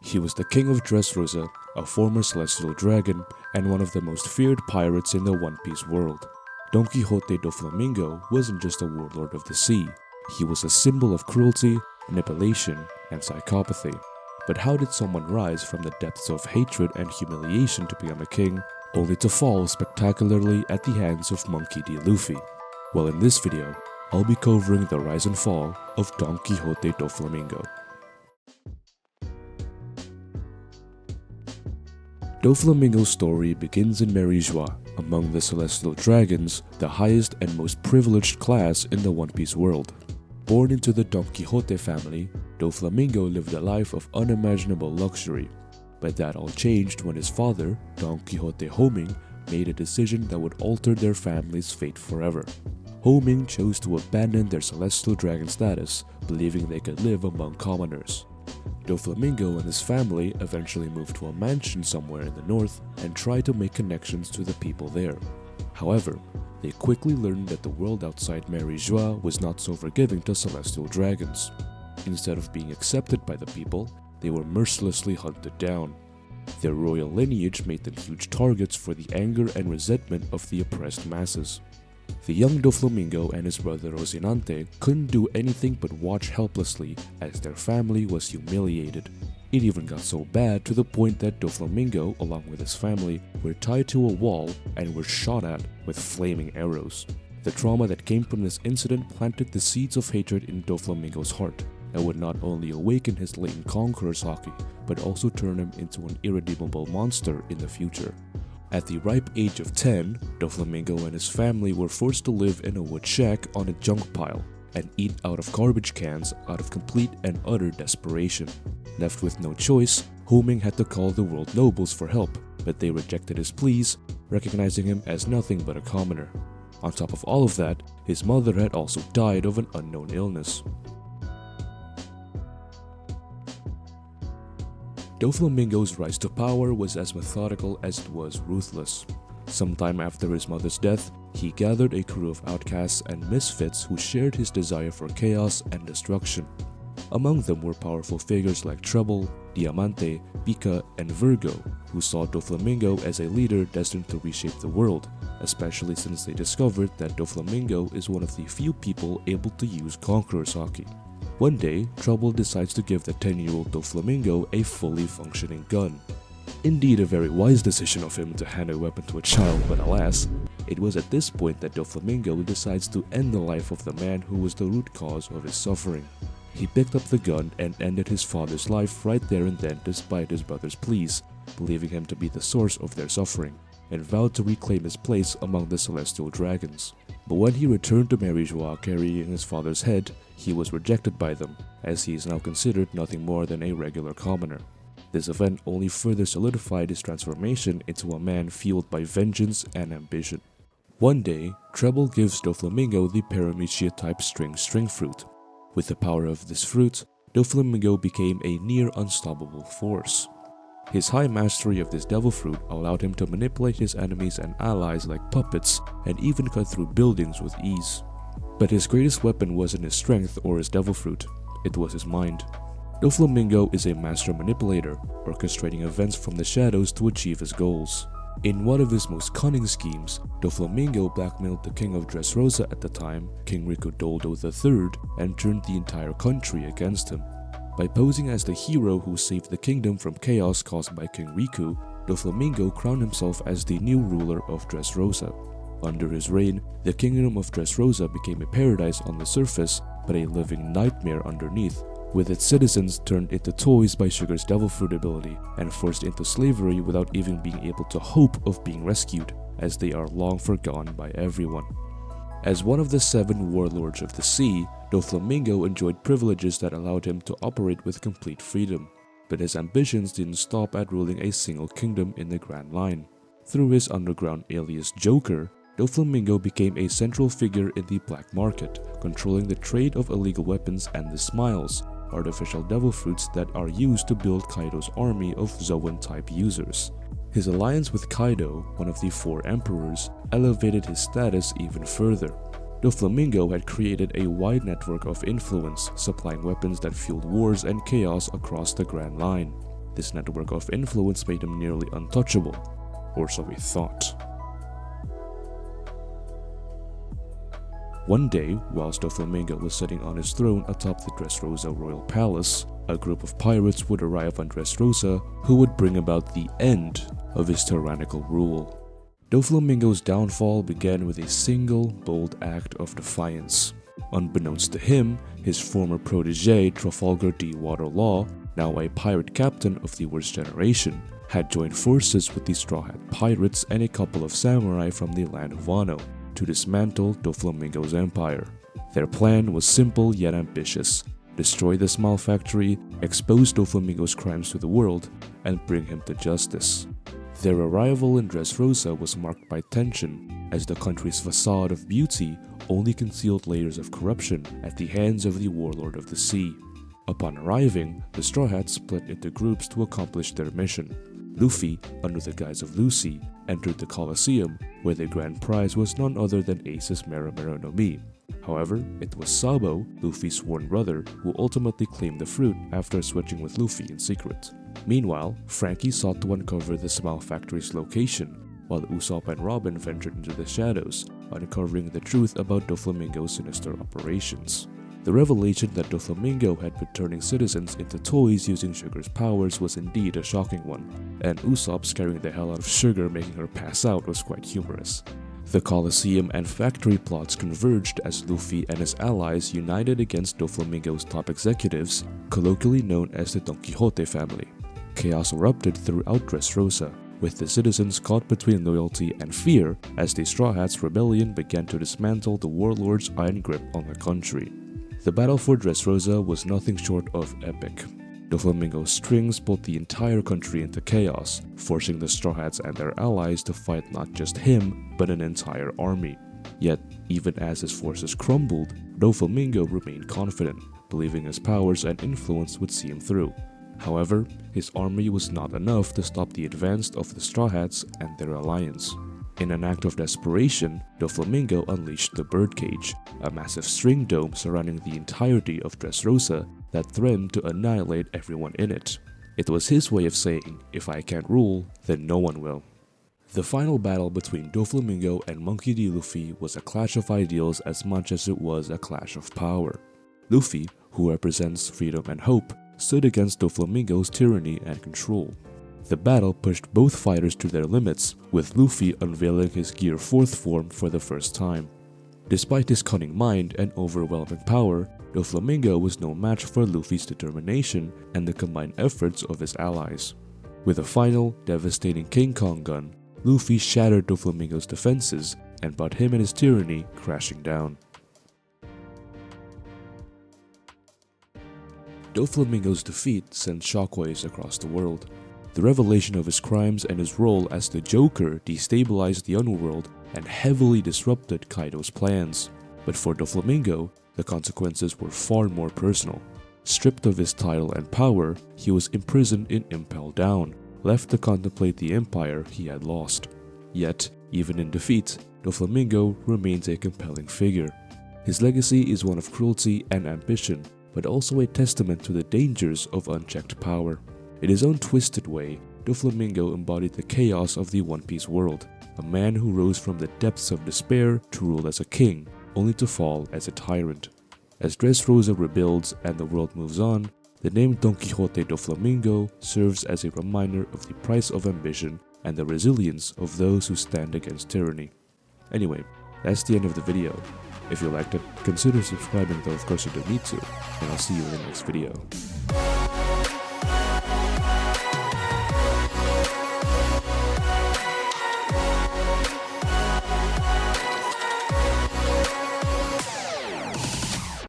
He was the king of Dressrosa, a former celestial dragon, and one of the most feared pirates in the One Piece world. Donquixote Doflamingo wasn't just a warlord of the sea, he was a symbol of cruelty, manipulation, and psychopathy. But how did someone rise from the depths of hatred and humiliation to become a king, only to fall spectacularly at the hands of Monkey D. Luffy? Well, in this video, I'll be covering the rise and fall of Donquixote Doflamingo. Doflamingo's story begins in Joa, among the Celestial Dragons, the highest and most privileged class in the One Piece world. Born into the Donquixote family, Doflamingo lived a life of unimaginable luxury. But that all changed when his father, Don Quixote Homing, made a decision that would alter their family's fate forever. Homing chose to abandon their Celestial Dragon status, believing they could live among commoners. Doflamingo and his family eventually moved to a mansion somewhere in the north and tried to make connections to the people there. However, they quickly learned that the world outside Joa was not so forgiving to Celestial Dragons. Instead of being accepted by the people, they were mercilessly hunted down. Their royal lineage made them huge targets for the anger and resentment of the oppressed masses. The young Doflamingo and his brother Rocinante couldn't do anything but watch helplessly as their family was humiliated. It even got so bad to the point that Doflamingo, along with his family, were tied to a wall and were shot at with flaming arrows. The trauma that came from this incident planted the seeds of hatred in Doflamingo's heart, and would not only awaken his latent conqueror's haki, but also turn him into an irredeemable monster in the future. At the ripe age of 10, Doflamingo and his family were forced to live in a wood shack on a junk pile and eat out of garbage cans out of complete and utter desperation. Left with no choice, Homing had to call the world nobles for help, but they rejected his pleas, recognizing him as nothing but a commoner. On top of all of that, his mother had also died of an unknown illness. Doflamingo's rise to power was as methodical as it was ruthless. Sometime after his mother's death, he gathered a crew of outcasts and misfits who shared his desire for chaos and destruction. Among them were powerful figures like Treble, Diamante, Pika, and Virgo, who saw Doflamingo as a leader destined to reshape the world, especially since they discovered that Doflamingo is one of the few people able to use Conqueror's haki. One day, Treble decides to give the 10-year-old Doflamingo a fully functioning gun. Indeed, a very wise decision of him to hand a weapon to a child, but alas, it was at this point that Doflamingo decides to end the life of the man who was the root cause of his suffering. He picked up the gun and ended his father's life right there and then despite his brother's pleas, believing him to be the source of their suffering, and vowed to reclaim his place among the Celestial Dragons. But when he returned to Joa carrying his father's head, he was rejected by them, as he is now considered nothing more than a regular commoner. This event only further solidified his transformation into a man fueled by vengeance and ambition. One day, Treble gives Doflamingo the Paramecia-type string fruit. With the power of this fruit, Doflamingo became a near unstoppable force. His high mastery of this devil fruit allowed him to manipulate his enemies and allies like puppets and even cut through buildings with ease. But his greatest weapon wasn't his strength or his devil fruit, it was his mind. Doflamingo is a master manipulator, orchestrating events from the shadows to achieve his goals. In one of his most cunning schemes, Doflamingo blackmailed the king of Dressrosa at the time, King Riccodoldo III, and turned the entire country against him. By posing as the hero who saved the kingdom from chaos caused by King Riku, Doflamingo crowned himself as the new ruler of Dressrosa. Under his reign, the kingdom of Dressrosa became a paradise on the surface, but a living nightmare underneath, with its citizens turned into toys by Sugar's devil fruit ability and forced into slavery without even being able to hope of being rescued, as they are long forgotten by everyone. As one of the 7 warlords of the sea, Doflamingo enjoyed privileges that allowed him to operate with complete freedom, but his ambitions didn't stop at ruling a single kingdom in the Grand Line. Through his underground alias Joker, Doflamingo became a central figure in the black market, controlling the trade of illegal weapons and the Smiles, artificial devil fruits that are used to build Kaido's army of Zoan-type users. His alliance with Kaido, one of the 4 emperors, elevated his status even further. Doflamingo had created a wide network of influence, supplying weapons that fueled wars and chaos across the Grand Line. This network of influence made him nearly untouchable, or so he thought. One day, whilst Doflamingo was sitting on his throne atop the Dressrosa royal palace, a group of pirates would arrive on Dressrosa who would bring about the end of his tyrannical rule. Doflamingo's downfall began with a single bold act of defiance. Unbeknownst to him, his former protege Trafalgar D. Waterlaw, now a pirate captain of the worst generation, had joined forces with the Straw Hat Pirates and a couple of samurai from the land of Wano to dismantle Doflamingo's empire. Their plan was simple yet ambitious: destroy the small factory, expose Doflamingo's crimes to the world, and bring him to justice. Their arrival in Dressrosa was marked by tension, as the country's facade of beauty only concealed layers of corruption at the hands of the warlord of the sea. Upon arriving, the Straw Hats split into groups to accomplish their mission. Luffy, under the guise of Lucy, entered the Colosseum, where the grand prize was none other than Ace's Mera Mera no Mi. However, it was Sabo, Luffy's sworn brother, who ultimately claimed the fruit after switching with Luffy in secret. Meanwhile, Frankie sought to uncover the small factory's location, while Usopp and Robin ventured into the shadows, uncovering the truth about Doflamingo's sinister operations. The revelation that Doflamingo had been turning citizens into toys using Sugar's powers was indeed a shocking one, and Usopp scaring the hell out of Sugar, making her pass out, was quite humorous. The Colosseum and factory plots converged as Luffy and his allies united against Doflamingo's top executives, colloquially known as the Donquixote family. Chaos erupted throughout Dressrosa, with the citizens caught between loyalty and fear as the Straw Hats' rebellion began to dismantle the warlord's iron grip on the country. The battle for Dressrosa was nothing short of epic. Doflamingo's strings pulled the entire country into chaos, forcing the Straw Hats and their allies to fight not just him, but an entire army. Yet, even as his forces crumbled, Doflamingo remained confident, believing his powers and influence would see him through. However, his army was not enough to stop the advance of the Straw Hats and their alliance. In an act of desperation, Doflamingo unleashed the Birdcage, a massive string dome surrounding the entirety of Dressrosa that threatened to annihilate everyone in it. It was his way of saying, if I can't rule, then no one will. The final battle between Doflamingo and Monkey D. Luffy was a clash of ideals as much as it was a clash of power. Luffy, who represents freedom and hope, stood against Doflamingo's tyranny and control. The battle pushed both fighters to their limits, with Luffy unveiling his Gear 4th form for the first time. Despite his cunning mind and overwhelming power, Doflamingo was no match for Luffy's determination and the combined efforts of his allies. With a final, devastating King Kong gun, Luffy shattered Doflamingo's defenses and brought him and his tyranny crashing down. Doflamingo's defeat sent shockwaves across the world. The revelation of his crimes and his role as the Joker destabilized the underworld and heavily disrupted Kaido's plans. But for Doflamingo, the consequences were far more personal. Stripped of his title and power, he was imprisoned in Impel Down, left to contemplate the empire he had lost. Yet, even in defeat, Doflamingo remains a compelling figure. His legacy is one of cruelty and ambition, but also a testament to the dangers of unchecked power. In his own twisted way, Doflamingo embodied the chaos of the One Piece world, a man who rose from the depths of despair to rule as a king, only to fall as a tyrant. As Dressrosa rebuilds and the world moves on, the name Donquixote Doflamingo serves as a reminder of the price of ambition and the resilience of those who stand against tyranny. Anyway, that's the end of the video. If you liked it, consider subscribing, though of course you don't need to, and I'll see you in the next video.